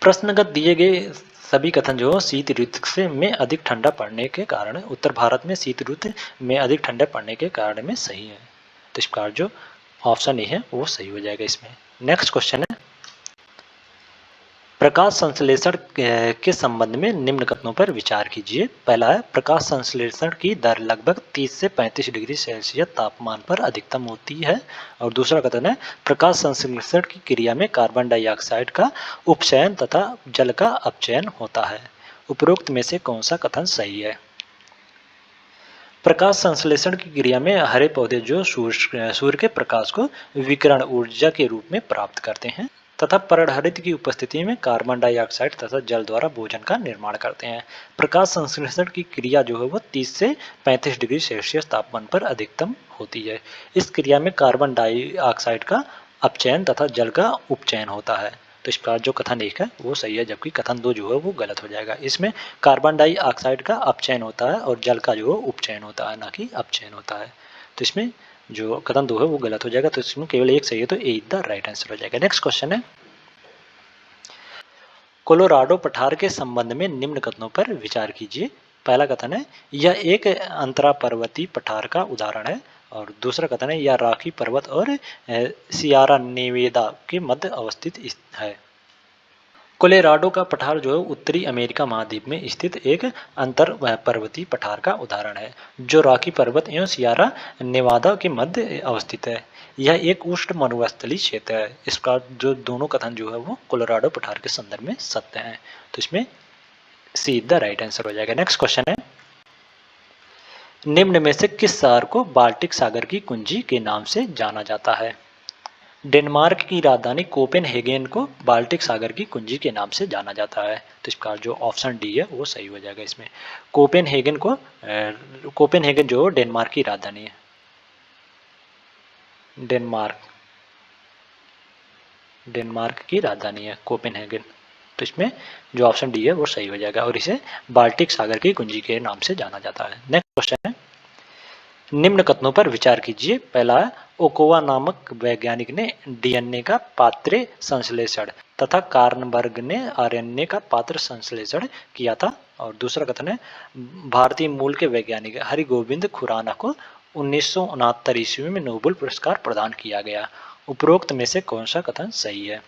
प्रश्नगत दिए गए सभी कथन जो शीत ऋतु से में अधिक ठंडा पड़ने के कारण उत्तर भारत में शीत ऋतु में अधिक ठंडा पड़ने के कारण में सही है। तो इस प्रकार जो ऑप्शन ए है वो सही हो जाएगा इसमें। नेक्स्ट क्वेश्चन है, प्रकाश संश्लेषण के संबंध में निम्न कथनों पर विचार कीजिए। पहला है, प्रकाश संश्लेषण की दर लगभग 30 से 35 डिग्री सेल्सियस तापमान पर अधिकतम होती है। और दूसरा कथन है, प्रकाश संश्लेषण की क्रिया में कार्बन डाइऑक्साइड का उपचयन तथा जल का अपचयन होता है। उपरोक्त में से कौन सा कथन सही है? प्रकाश संश्लेषण की क्रिया में हरे पौधे जो सूर्य के प्रकाश को विकिरण ऊर्जा के रूप में प्राप्त करते हैं तथा पर्णहरित की उपस्थिति में कार्बन डाइऑक्साइड तथा जल द्वारा भोजन का निर्माण करते हैं। प्रकाश संश्लेषण की क्रिया जो है वो 30 से 35 डिग्री सेल्सियस तापमान पर अधिकतम होती है। इस क्रिया में कार्बन डाइऑक्साइड का अपचयन तथा जल का उपचयन होता है। तो इस प्रकार जो कथन 1 है वो सही है, जबकि कथन 2 जो है वो गलत हो जाएगा। इसमें कार्बन डाइऑक्साइड का अपचयन होता है और जल का जो है उपचयन होता है, ना कि अपचयन होता है। तो इसमें जो कथन 2 है वो गलत हो जाएगा, तो इसमें केवल एक सही है, तो ए द राइट आंसर हो जाएगा। नेक्स्ट क्वेश्चन है, कोलोराडो पठार के संबंध में निम्न कथनों पर विचार कीजिए। पहला कथन है, यह एक अंतरा पर्वतीय पठार का उदाहरण है। और दूसरा कथन है, यह रॉकी पर्वत और सियारा नेवेदा के मध्य अवस्थित है। कोलोराडो का पठार जो है उत्तरी अमेरिका महाद्वीप में स्थित एक अंतर पर्वतीय पठार का उदाहरण है, जो रॉकी पर्वत एवं सियारा नेवादा के मध्य अवस्थित है। यह एक उष्ण मरुस्थलीय क्षेत्र है। इसका जो दोनों कथन जो है वो कोलोराडो पठार के संदर्भ में सत्य है, तो इसमें सीधा राइट आंसर हो जाएगा। नेक्स्ट क्वेश्चन है, निम्न में से किस शहर को बाल्टिक सागर की कुंजी के नाम से जाना जाता है? डेनमार्क की राजधानी कोपेनहेगन को बाल्टिक सागर की कुंजी के नाम से जाना जाता है। तो इसका जो ऑप्शन डी है वो सही हो जाएगा इसमें। कोपेनहेगन जो डेनमार्क की राजधानी है। डेनमार्क की राजधानी है कोपेनहेगन। तो इसमें जो ऑप्शन डी है वो सही हो जाएगा और इसे बाल्टिक सागर की कुंजी के नाम से जाना जाता है। नेक्स्ट क्वेश्चन है, निम्न कथनों पर विचार कीजिए। पहला है, ओकोवा नामक वैज्ञानिक ने डीएनए का पात्रे संश्लेषण तथा कार्नबर्ग ने आरएनए का पात्र संश्लेषण किया था। और दूसरा कथन है, भारतीय मूल के वैज्ञानिक हरिगोविंद खुराना को 1969 ईस्वी में नोबेल पुरस्कार प्रदान किया गया। उपरोक्त में से कौन सा कथन सही है?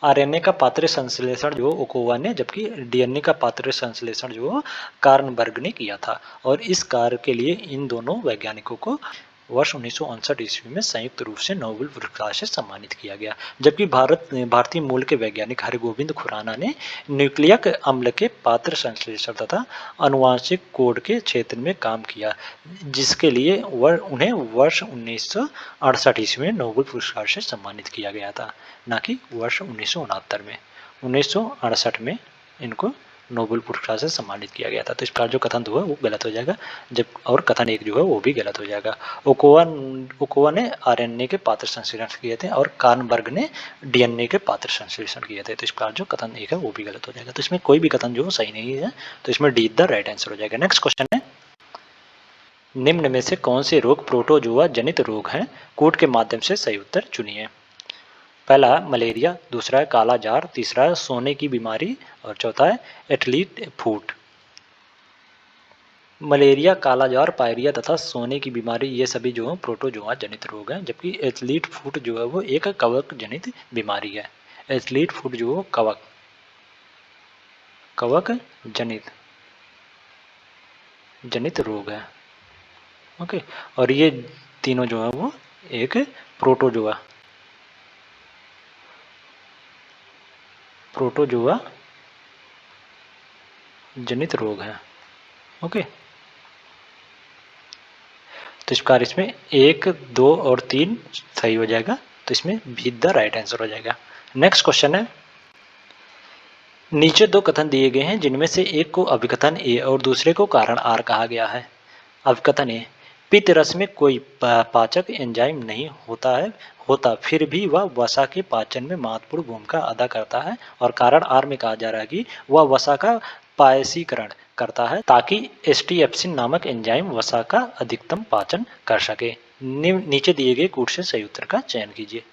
आरएनए का पात्र संश्लेषण जो ओकोवा ने, जबकि डीएनए का पात्र संश्लेषण जो कार्नबर्ग ने किया था। और इस कार्य के लिए इन दोनों वैज्ञानिकों को वर्ष 1959 ईस्वी में संयुक्त रूप से नोबेल पुरस्कार से सम्मानित किया गया। जबकि भारतीय मूल के वैज्ञानिक हरिगोविंद खुराना ने न्यूक्लियक अम्ल के पात्र संश्लेषण तथा अनुवांशिक कोड के क्षेत्र में काम किया, जिसके लिए उन्हें वर्ष 1968 ईस्वी में नोबेल पुरस्कार से सम्मानित किया गया था, न कि वर्ष 1969 में। 1968 में इनको नोबेल पुरस्कार से सम्मानित किया गया था। तो इस प्रकार जो कथन 2 है वो गलत हो जाएगा, जब और कथन 1 जो है वो भी गलत हो जाएगा। ओकोवा ने आरएनए के पात्र संश्लेषण किए थे और कार्नबर्ग ने डीएनए के पात्र संश्लेषण किए थे। तो इस प्रकार जो कथन 1 है वो भी गलत हो जाएगा। तो इसमें कोई भी कथन जो सही नहीं है, तो इसमें डी द राइट आंसर हो जाएगा। नेक्स्ट क्वेश्चन है, निम्न में से कौन से रोग प्रोटोजोआ जनित रोग हैं? कोड के माध्यम से सही उत्तर चुनिए। पहला है मलेरिया, दूसरा है काला जार, तीसरा है सोने की बीमारी और चौथा है एथलीट फूट। मलेरिया, काला जार, पायरिया तथा सोने की बीमारी ये सभी जो है प्रोटोजोआ जनित रोग हैं, जबकि एथलीट फूट जो है वो एक कवक जनित बीमारी है। एथलीट फूट जो कवक कवक जनित जनित रोग है। ओके, और ये तीनों जो है वो एक प्रोटोजोआ प्रोटोजोआ जनित रोग है। ओके, तो इस प्रकार इसमें 1, 2 और 3 सही हो जाएगा, तो इसमें बी द राइट आंसर हो जाएगा। नेक्स्ट क्वेश्चन है, नीचे दो कथन दिए गए हैं जिनमें से एक को अभिकथन ए और दूसरे को कारण आर कहा गया है। अभिकथन ए, पित्त रस में कोई पाचक एंजाइम नहीं होता फिर भी वह वसा के पाचन में महत्वपूर्ण भूमिका अदा करता है, और कारण आर में कहा जा रहा है कि वह वसा का पायसीकरण करता है ताकि एस्टिएप्सिन नामक एंजाइम वसा का अधिकतम पाचन कर सके। नीचे दिए गए कूट से सही उत्तर का चयन कीजिए।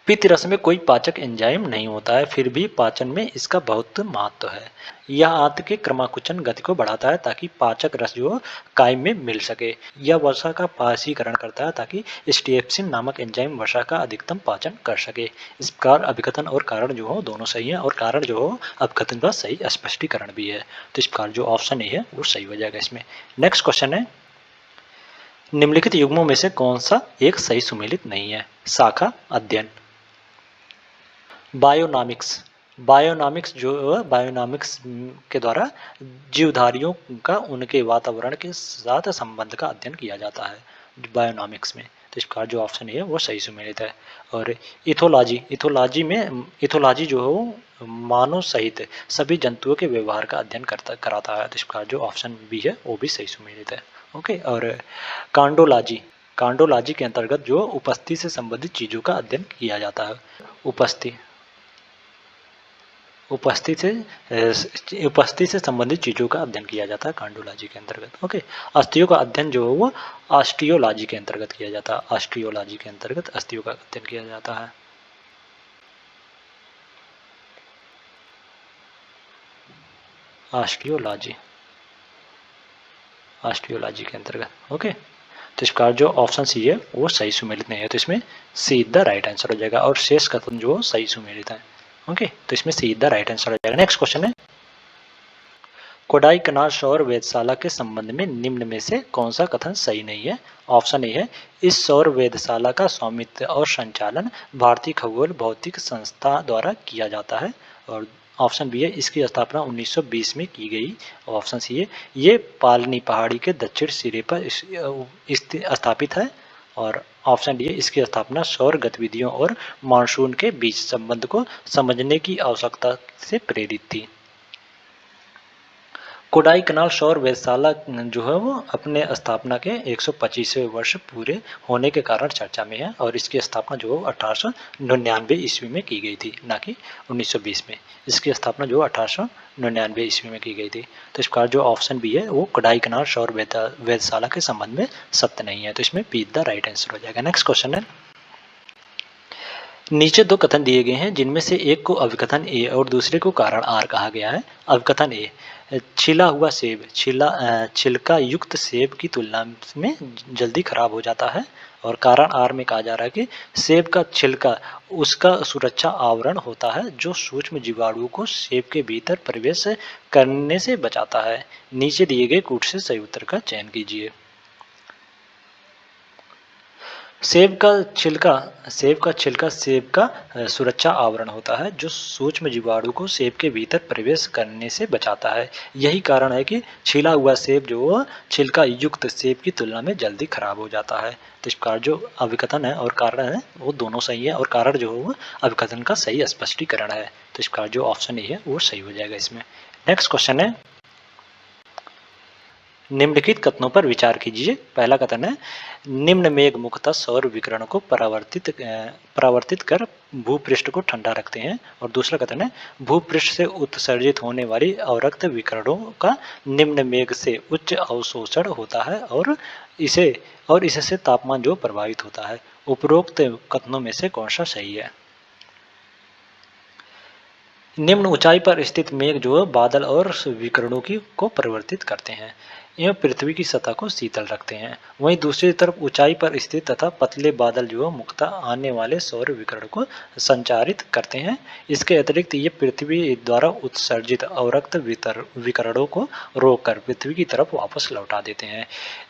पित्त रस में कोई पाचक एंजाइम नहीं होता है फिर भी पाचन में इसका बहुत महत्व है। यह आंत के क्रमाकुचन गति को बढ़ाता है ताकि पाचक रस जो कायम में मिल सके। यह वसा का पायसीकरण करता है ताकि स्टेप्सिन नामक एंजाइम वसा का अधिकतम पाचन कर सके। इस प्रकार अभिकथन और कारण जो हो दोनों सही है, और कारण जो हो अभिकथन का सही स्पष्टीकरण भी है। तो इस प्रकार जो ऑप्शन ए है वो सही हो जाएगा इसमें। नेक्स्ट क्वेश्चन है, निम्नलिखित युग्मों में से कौन सा एक सही सुमेलित नहीं है? शाखा अध्ययन। बायोनॉमिक्स बायोनॉमिक्स जो बायोनॉमिक्स के द्वारा जीवधारियों का उनके वातावरण के साथ संबंध का अध्ययन किया जाता है बायोनॉमिक्स में। तो इस प्रकार जो ऑप्शन है वो सही सुमेलित है। और इथोलॉजी जो है मानव सहित सभी जंतुओं के व्यवहार का अध्ययन कराता है। तो इस प्रकार जो ऑप्शन बी है वो भी सही सुमेलित है। ओके, और कांडोलॉजी के अंतर्गत जो उपस्थिति से संबंधित चीजों का अध्ययन किया जाता है। उपस्थिति से संबंधित चीजों का अध्ययन किया जाता है कांडोलॉजी के अंतर्गत। ओके, अस्थियों का अध्ययन जो है वो ऑस्टियोलॉजी के अंतर्गत किया जाता है। ऑस्टियोलॉजी के अंतर्गत अस्थियों का अध्ययन किया जाता है। ऑस्टियोलॉजी के अंतर्गत। ओके, तो इस प्रकार जो ऑप्शन सी है वो सही सुमेलित नहीं है, तो इसमें सी द राइट आंसर हो जाएगा, और शेष कथन जो सही सुमेलित है। ओके, तो इसमें सी द राइट आंसर हो जाएगा। नेक्स्ट क्वेश्चन है, कोडाईकनाल सौर वेधशाला के संबंध में निम्न में से कौन सा कथन सही नहीं है? ऑप्शन ए है, इस सौर वेधशाला का स्वामित्व और संचालन भारतीय खगोल भौतिक संस्था द्वारा किया जाता है। और ऑप्शन बी है, इसकी स्थापना 1920 में की गई। ऑप्शन सी है, ये पालनी पहाड़ी के दक्षिण सिरे पर स्थापित है। और ऑप्शन डी है, इसकी स्थापना सौर गतिविधियों और मानसून के बीच संबंध को समझने की आवश्यकता से प्रेरित थी। कोडाईकनाल सौर वेधशाला जो है वो अपने स्थापना के 125वें वर्ष पूरे होने के कारण चर्चा में है, और इसकी स्थापना जो 1899 ईस्वी में की गई थी, ना कि 1920 में। इसकी स्थापना जो 1899 ईस्वी में की गई थी। तो इस प्रकार जो ऑप्शन बी है वो कोडाईकनाल सौर वेधशाला के संबंध में सत्य नहीं है, तो इसमें बी द राइट आंसर हो जाएगा। नेक्स्ट क्वेश्चन है, नीचे दो कथन दिए गए हैं जिनमें से एक को अभिकथन ए और दूसरे को कारण आर कहा गया है। अभिकथन ए, छिला हुआ सेब छिलका युक्त सेब की तुलना में जल्दी खराब हो जाता है। और कारण आर में कहा जा रहा है कि सेब का छिलका उसका सुरक्षा आवरण होता है जो सूक्ष्म जीवाणुओं को सेब के भीतर प्रवेश करने से बचाता है। नीचे दिए गए कूट से सही उत्तर का चयन कीजिए। सेब का छिलका सेब का सुरक्षा आवरण होता है जो सूक्ष्म जीवाणु को सेब के भीतर प्रवेश करने से बचाता है। यही कारण है कि छिला हुआ सेब जो छिलका युक्त सेब की तुलना में जल्दी खराब हो जाता है। तो इस प्रकार जो अभिकथन है और कारण है वो दोनों सही है, और कारण जो है वो अभिकथन का सही स्पष्टीकरण है। तो इस प्रकार जो ऑप्शन ए है वो सही हो जाएगा इसमें। नेक्स्ट क्वेश्चन है, निम्नलिखित कथनों पर विचार कीजिए। पहला कथन है, निम्न मेघ मुख्यतः सौर विकिरण को परावर्तित कर भूपृष्ठ को ठंडा रखते हैं। और दूसरा कथन है, भूपृष्ठ से उत्सर्जित होने वाली अवरक्त विकिरणों का निम्न मेघ से उच्च अवशोषण होता है और इससे तापमान जो प्रभावित होता है। उपरोक्त कथनों में से कौन सा सही है? निम्न ऊंचाई पर स्थित मेघ जो बादल और विकिरणों को परिवर्तित करते हैं एवं पृथ्वी की सतह को शीतल रखते हैं। वहीं दूसरी तरफ ऊंचाई पर स्थित तथा पतले बादल जो मुख्यतः आने वाले सौर विकिरण को संचारित करते हैं। इसके अतिरिक्त ये पृथ्वी द्वारा उत्सर्जित अवरक्त विकिरणों को रोककर पृथ्वी की तरफ वापस लौटा देते हैं,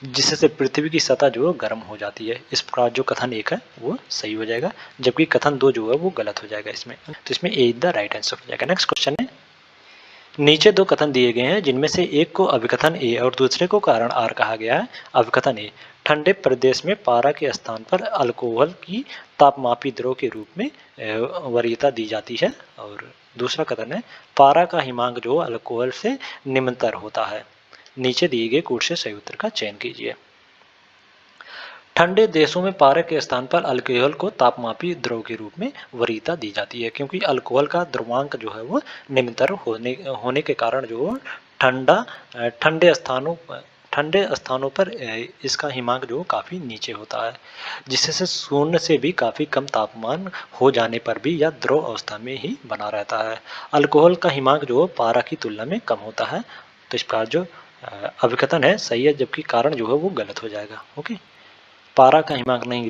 जिससे पृथ्वी की सतह जो गर्म हो जाती है। इस प्रकार जो कथन 1 है वो सही हो जाएगा, जबकि कथन 2 जो है वो गलत हो जाएगा इसमें। तो इसमें ए इज द राइट आंसर हो जाएगा। नेक्स्ट क्वेश्चन है, नीचे दो कथन दिए गए हैं जिनमें से एक को अभिकथन ए और दूसरे को कारण आर कहा गया है। अभिकथन ए, ठंडे प्रदेश में पारा के स्थान पर अल्कोहल की तापमापी द्रव के रूप में वरीयता दी जाती है। और दूसरा कथन है, पारा का हिमांक जो अल्कोहल से निम्नतर होता है। नीचे दिए गए कोड से सही उत्तर का चयन कीजिए। ठंडे देशों में पारा के स्थान पर अल्कोहल को तापमापी द्रव के रूप में वरीयता दी जाती है, क्योंकि अल्कोहल का द्रव्यांक जो है वो निम्नतर होने के कारण जो ठंडे स्थानों पर इसका हिमांक जो काफ़ी नीचे होता है, जिससे शून्य से भी काफ़ी कम तापमान हो जाने पर भी यह द्रव अवस्था में ही बना रहता है। अल्कोहल का हिमांक जो पारा की तुलना में कम होता है। तो इस प्रकार जो अभिकथन है सही है, जबकि कारण जो है वो गलत हो जाएगा। ओके, पारा का हिमांक नहीं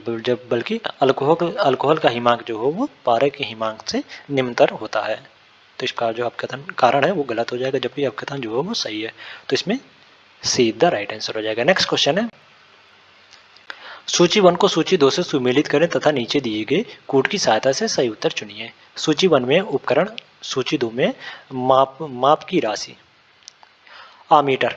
बल्कि अल्कोहल का हिमांक जो हो वो पारे के हिमांक से निम्नतर होता है। तो इसका जो अपकथन कारण है वो गलत हो जाएगा, जबकि अपकथन जो है वो सही है। तो इसमें सी द राइट आंसर हो जाएगा। नेक्स्ट क्वेश्चन है, सूची 1 को सूची 2 से सुमेलित करें तथा नीचे दिए गए कोड की सहायता से सही उत्तर चुनिए। सूची 1 में उपकरण, सूची 2 में माप की राशि। आमीटर,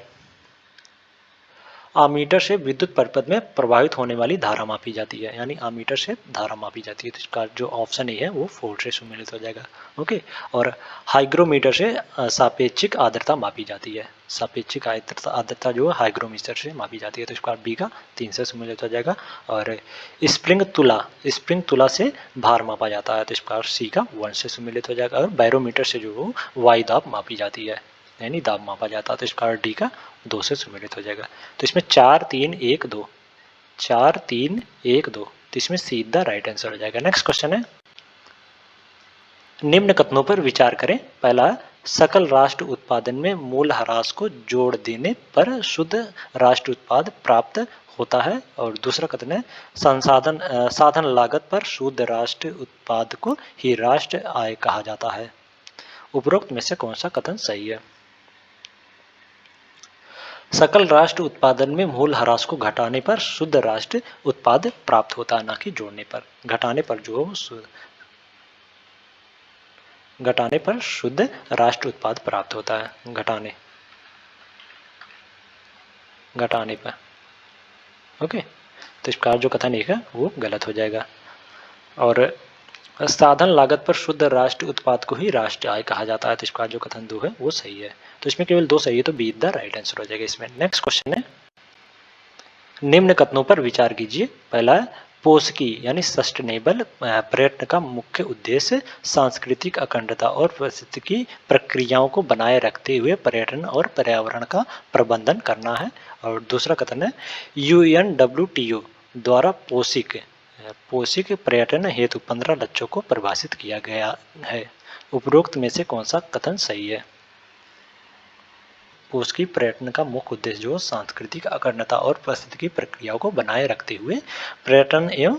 आमीटर से विद्युत परिपथ में प्रभावित होने वाली धारा मापी जाती है, यानी आमीटर से धारा मापी जाती है। तो इसका जो ऑप्शन ए है वो 4 से सुमेलित हो जाएगा। ओके, और हाइग्रोमीटर से सापेक्षिक आर्द्रता मापी जाती है। सापेक्षिक आर्द्रता जो है हाइग्रोमीटर से मापी जाती है। तो इसका बी का 3 से सुमेलित हो जाएगा। और स्प्रिंग तुला से भार मापा जाता है। तो इस प्रकार सी का 1 से सुमेलित हो जाएगा। और बैरोमीटर से जो वायु दाब मापी जाती है, यानी दाब मापा जाता है। तो इसका डी का 2 से सुमेलित हो जाएगा। तो इसमें 4 3 1 2 4 3 1 2, तो इसमें सीधा राइट आंसर हो जाएगा। नेक्स्ट क्वेश्चन है, निम्न कथनों पर विचार करें। पहला, सकल राष्ट्र उत्पादन में मूल ह्रास को जोड़ देने पर शुद्ध राष्ट्र उत्पाद प्राप्त होता है। और दूसरा कथन है, साधन लागत पर शुद्ध राष्ट्र उत्पाद को ही राष्ट्र आय कहा जाता है। उपरोक्त में से कौन सा कथन सही है? सकल राष्ट्र उत्पादन में मूल ह्रास को घटाने पर शुद्ध राष्ट्र उत्पाद प्राप्त होता है, ना कि जोड़ने पर। घटाने पर शुद्ध राष्ट्र उत्पाद प्राप्त होता है। घटाने पर। ओके, तो इस प्रकार जो कथन एक है वो गलत हो जाएगा। और साधन लागत पर शुद्ध राष्ट्र उत्पाद को ही राष्ट्र आय कहा जाता है। तो इसका जो कथन 2 है वो सही है। तो इसमें केवल 2 सही है, तो बी द राइट आंसर हो जाएगा इसमें। नेक्स्ट क्वेश्चन है, निम्न कथनों पर विचार कीजिए। पहला, पोषकी यानी सस्टेनेबल पर्यटन का मुख्य उद्देश्य सांस्कृतिक अखंडता और पारिस्थितिकी प्रक्रियाओं को बनाए रखते हुए पर्यटन और पर्यावरण का प्रबंधन करना है। और दूसरा कथन है, UNWTO द्वारा पोषिक पर्यटन हेतु 15 लक्ष्यों को परिभाषित किया गया है। उपरोक्त में से कौन सा कथन सही है? पोषकी पर्यटन का मुख्य उद्देश्य जो सांस्कृतिक अखंडता और पारिस्थितिकी प्रक्रियाओं को बनाए रखते हुए पर्यटन एवं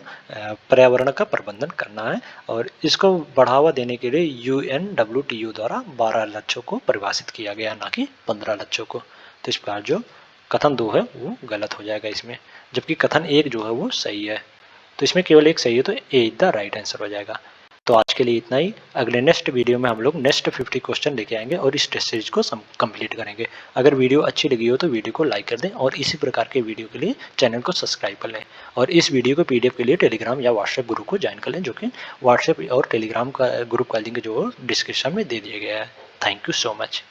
पर्यावरण का प्रबंधन करना है। और इसको बढ़ावा देने के लिए UNWTO द्वारा 12 लक्ष्यों को परिभाषित किया गया, ना कि 15 लक्ष्यों को। तो इस प्रकार जो कथन 2 है वो गलत हो जाएगा इसमें, जबकि कथन 1 जो है वो सही है। तो इसमें केवल एक सही है, तो ए इज द राइट आंसर हो जाएगा। तो आज के लिए इतना ही। अगले नेक्स्ट वीडियो में हम लोग नेक्स्ट 50 क्वेश्चन लेके आएंगे और इस टेस्ट सीरीज को कंप्लीट करेंगे। अगर वीडियो अच्छी लगी हो तो वीडियो को लाइक कर दें और इसी प्रकार के वीडियो के लिए चैनल को सब्सक्राइब कर लें। और इस वीडियो को PDF के लिए टेलीग्राम या व्हाट्सएप ग्रुप को ज्वाइन कर लें, जो कि व्हाट्सएप और टेलीग्राम का ग्रुप का लिंक जो डिस्क्रिप्शन में दे दिया गया है। Thank you so much.